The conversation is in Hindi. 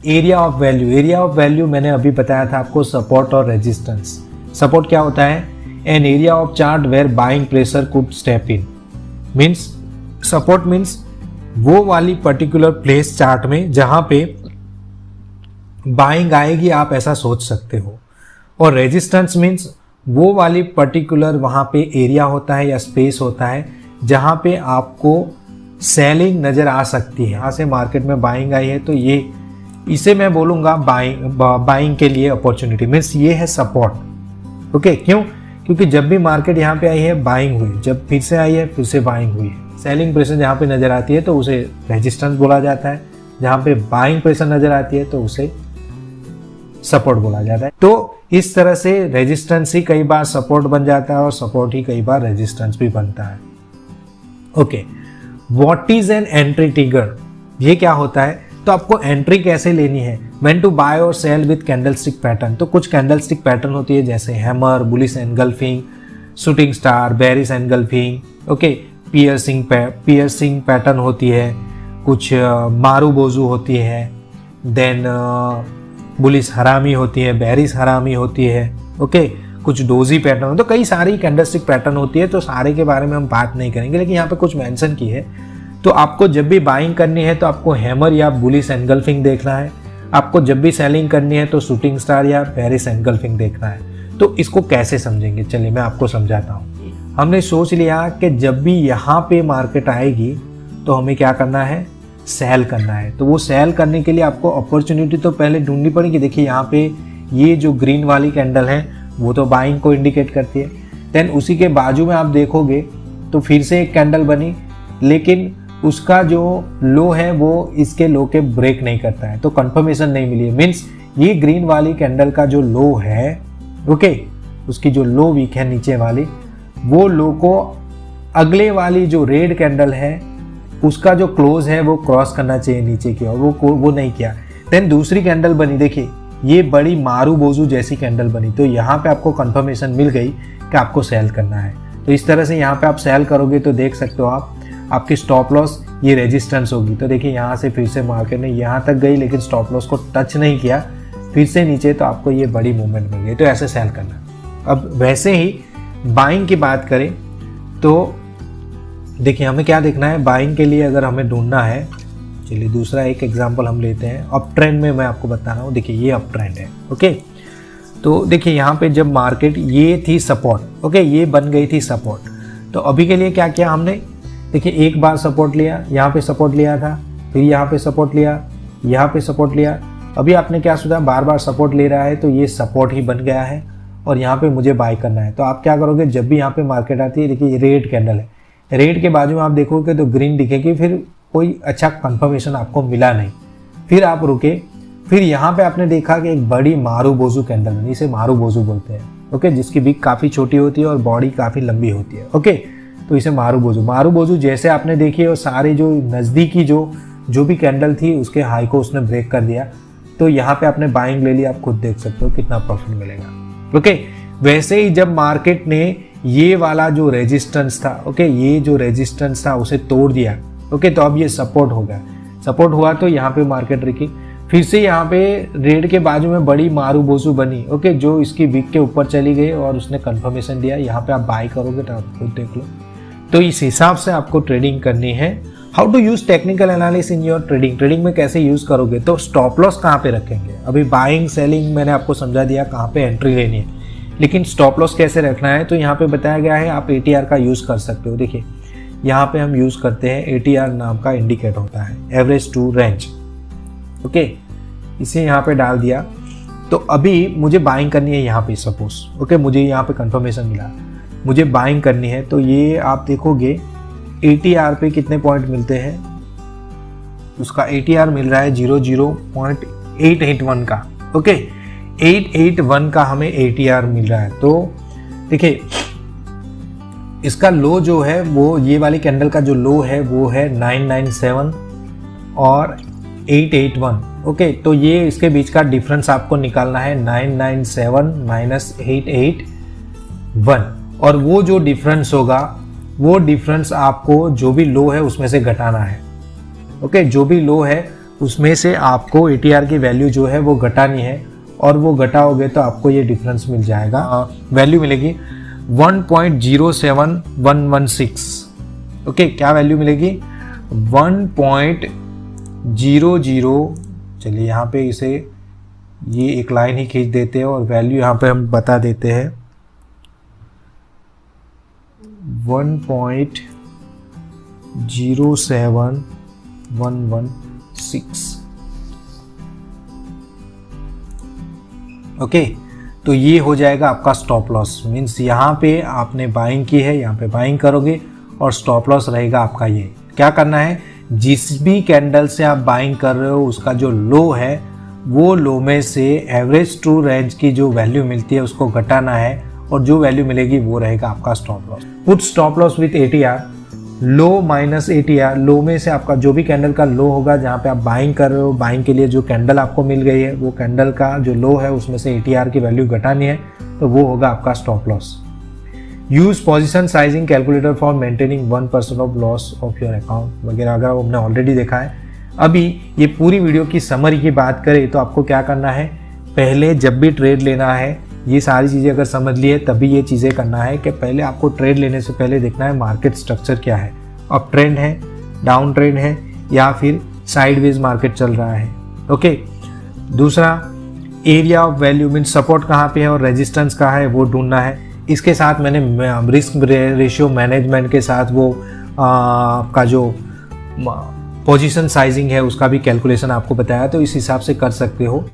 Area of value, area of value मैंने अभी बताया था आपको सपोर्ट और रेजिस्टेंस। सपोर्ट क्या होता है? An area of chart where buying pressure could step in. Means support means वो वाली पर्टिकुलर प्लेस चार्ट में जहां पे बाइंग आएगी, आप ऐसा सोच सकते हो। और रेजिस्टेंस मीन्स वो वाली पर्टिकुलर वहां पे एरिया होता है या स्पेस होता है जहां पे आपको सेलिंग नजर आ सकती है। यहाँ से मार्केट में बाइंग आई है तो ये, इसे मैं बोलूँगा बाइंग के लिए अपॉर्चुनिटी, मीन्स ये है सपोर्ट। ओके, क्यों? क्योंकि जब भी मार्केट यहाँ पे आई है बाइंग हुई, जब फिर से आई है फिर से बाइंग हुई है। सेलिंग प्रेशर जहाँ पे नज़र आती है तो उसे रेजिस्टेंस बोला जाता है, जहाँ पे बाइंग प्रेशर नज़र आती है तो उसे सपोर्ट बोला जाता है। तो इस तरह से रेजिस्टेंस ही कई बार सपोर्ट बन जाता है और सपोर्ट ही कई बार रेजिस्टेंस भी बनता है। Okay, what is an entry trigger? ये क्या होता है? तो आपको एंट्री कैसे लेनी है? व्हेन टू बाय और सेल विद कैंडलस्टिक पैटर्न। तो कुछ कैंडलस्टिक पैटर्न होती है जैसे hammer, bullish engulfing, shooting star, bearish engulfing, okay, piercing pattern होती है, कुछ मारूबोजू होती है, देन बुलिश हरामी होती है, बेरिश हरामी होती है, ओके, कुछ डोजी पैटर्न। तो कई सारी कैंडलस्टिक पैटर्न होती है, तो सारे के बारे में हम बात नहीं करेंगे, लेकिन यहाँ पे कुछ मेंशन की है। तो आपको जब भी बाइंग करनी है तो आपको हैमर या बुलिश एनगल्फिंग देखना है, आपको जब भी सेलिंग करनी है तो शूटिंग स्टार या बेरिश एनगल्फिंग देखना है। तो इसको कैसे समझेंगे? चलिए मैं आपको समझाता हूँ। हमने सोच लिया कि जब भी यहाँ पे मार्केट आएगी तो हमें क्या करना है? सेल करना है। तो वो सेल करने के लिए आपको अपॉर्चुनिटी तो पहले ढूंढनी पड़ेगी। देखिए यहाँ पे ये जो ग्रीन वाली कैंडल है वो तो बाइंग को इंडिकेट करती है। देन उसी के बाजू में आप देखोगे तो फिर से एक कैंडल बनी, लेकिन उसका जो लो है वो इसके लो के ब्रेक नहीं करता है, तो कंफर्मेशन नहीं मिली है। मीन्स ये ग्रीन वाली कैंडल का जो लो है, ओके, उसकी जो लो वीक है नीचे वाली, वो लो को अगले वाली जो रेड कैंडल है उसका जो क्लोज है वो क्रॉस करना चाहिए नीचे की ओर, वो नहीं किया। देन दूसरी कैंडल बनी, देखिए ये बड़ी मारूबोजू जैसी कैंडल बनी, तो यहाँ पे आपको कंफर्मेशन मिल गई कि आपको सेल करना है। तो इस तरह से यहाँ पे आप सेल करोगे तो देख सकते हो आप, आपकी स्टॉप लॉस ये रेजिस्टेंस होगी। तो देखिए यहाँ से फिर से मार्केट ने यहाँ तक गई लेकिन स्टॉप लॉस को टच नहीं किया, फिर से नीचे, तो आपको ये बड़ी मूवमेंट मिल गई, तो ऐसे सेल करना। अब वैसे ही बाइंग की बात करें तो देखिए हमें क्या देखना है बाइंग के लिए, अगर हमें ढूंढना है। चलिए दूसरा एक एग्जांपल हम लेते हैं। अप ट्रेंड में मैं आपको बता रहा हूँ, देखिए ये अप ट्रेंड है, ओके। तो देखिए यहाँ पे जब मार्केट ये थी सपोर्ट, ओके, ये बन गई थी सपोर्ट। तो अभी के लिए क्या किया हमने? देखिए एक बार सपोर्ट लिया, यहाँ पे सपोर्ट लिया था, फिर यहाँ पे सपोर्ट लिया, यहाँ पे सपोर्ट लिया। अभी आपने क्या सोचा? बार बार सपोर्ट ले रहा है तो ये सपोर्ट ही बन गया है और यहाँ पे मुझे बाय करना है। तो आप क्या करोगे? जब भी यहाँ पे मार्केट आती है, देखिए ये रेड कैंडल है, रेड के बाजू में आप देखोगे तो ग्रीन दिखेगी, फिर कोई अच्छा कंफर्मेशन आपको मिला नहीं, फिर आप रुके, फिर यहाँ पे आपने देखा कि एक बड़ी मारूबोजू कैंडल बनी, इसे मारूबोजू बोलते हैं, ओके, जिसकी विक काफ़ी छोटी होती है और बॉडी काफ़ी लंबी होती है, ओके। तो इसे मारूबोजू जैसे आपने देखी और सारे जो नज़दीकी जो भी कैंडल थी उसके हाई को उसने ब्रेक कर दिया, तो यहाँ पे आपने बाइंग ले ली। आप खुद देख सकते हो कितना प्रॉफिट मिलेगा, ओके। वैसे ही जब मार्केट ने ये वाला जो रेजिस्टेंस था, ओके, ये जो रेजिस्टेंस था उसे तोड़ दिया, ओके, तो अब ये सपोर्ट हो गया। सपोर्ट हुआ तो यहाँ पे मार्केट रुकी, फिर से यहाँ पे रेड के बाजू में बड़ी मारूबोजू बनी, ओके, जो इसकी विक के ऊपर चली गई और उसने कंफर्मेशन दिया। यहाँ पे आप बाय करोगे तो आप खुद देख लो। तो इस हिसाब से आपको ट्रेडिंग करनी है। How to use technical analysis in your trading? Trading में कैसे यूज करोगे? तो स्टॉप लॉस कहाँ पे रखेंगे? अभी बाइंग सेलिंग मैंने आपको समझा दिया कहाँ पे एंट्री लेनी है, लेकिन स्टॉप लॉस कैसे रखना है तो यहाँ पे बताया गया है। आप ATR का यूज कर सकते हो। देखिए यहाँ पे हम यूज करते हैं ATR नाम का इंडिकेटर होता है, एवरेज टू रेंज, ओके, इसे यहाँ पे डाल दिया। तो अभी मुझे बाइंग करनी है यहाँ पे, सपोज, ओके, मुझे यहाँ पे कंफर्मेशन मिला, मुझे बाइंग करनी है। तो ये आप देखोगे ATR पे कितने पॉइंट मिलते हैं, उसका ATR मिल रहा है 0.881 का, ओके, 881 का हमें ATR मिल रहा है। तो देखिए इसका लो जो है वो, ये वाली कैंडल का जो लो है वो है 997 और 881, ओके। तो ये इसके बीच का डिफरेंस आपको निकालना है, 997 माइनस 881, और वो जो डिफरेंस होगा वो डिफरेंस आपको जो भी लो है उसमें से घटाना है, ओके। जो भी लो है उसमें से आपको ATR की वैल्यू जो है वो घटानी है, और वो घटाओगे तो आपको ये डिफरेंस मिल जाएगा। वैल्यू मिलेगी 1.07116। ओके, क्या वैल्यू मिलेगी? 1.00। चलिए यहाँ पे इसे ये एक लाइन ही खींच देते हैं और वैल्यू यहाँ पे हम बता देते हैं 1.07116। ओके, तो ये हो जाएगा आपका स्टॉप लॉस। मीन्स यहाँ पे आपने बाइंग की है, यहाँ पे बाइंग करोगे और स्टॉप लॉस रहेगा आपका। ये क्या करना है, जिस भी कैंडल से आप बाइंग कर रहे हो उसका जो लो है वो लो में से एवरेज ट्रू रेंज की जो वैल्यू मिलती है उसको घटाना है, और जो वैल्यू मिलेगी वो रहेगा आपका stop loss. Put stop loss with ATR, low minus ATR। लो में से आपका जो भी कैंडल का लो होगा जहाँ पे आप बाइंग कर रहे हो, बाइंग के लिए जो कैंडल आपको मिल गई है वो कैंडल का जो लो है उसमें से ATR की वैल्यू घटानी है, तो वो होगा आपका stop loss. Use position sizing calculator for maintaining 1% of loss of your account वगैरह वगैरह हमने ऑलरेडी देखा है। अभी ये पूरी वीडियो की समरी की बात करें तो आपको क्या करना है, पहले जब भी ट्रेड लेना है, ये सारी चीज़ें अगर समझ लिए तभी ये चीज़ें करना है कि पहले आपको ट्रेड लेने से पहले देखना है मार्केट स्ट्रक्चर क्या है, अप ट्रेंड है, डाउन ट्रेंड है, या फिर साइडवेज मार्केट चल रहा है। ओके, दूसरा area of value mean support कहाँ पे है और रेजिस्टेंस कहाँ है वो ढूंढना है। इसके साथ मैंने रिस्क रेशियो मैनेजमेंट के साथ वो आपका जो पोजीशन साइजिंग है उसका भी कैलकुलेशन आपको बताया, तो इस हिसाब से कर सकते हो।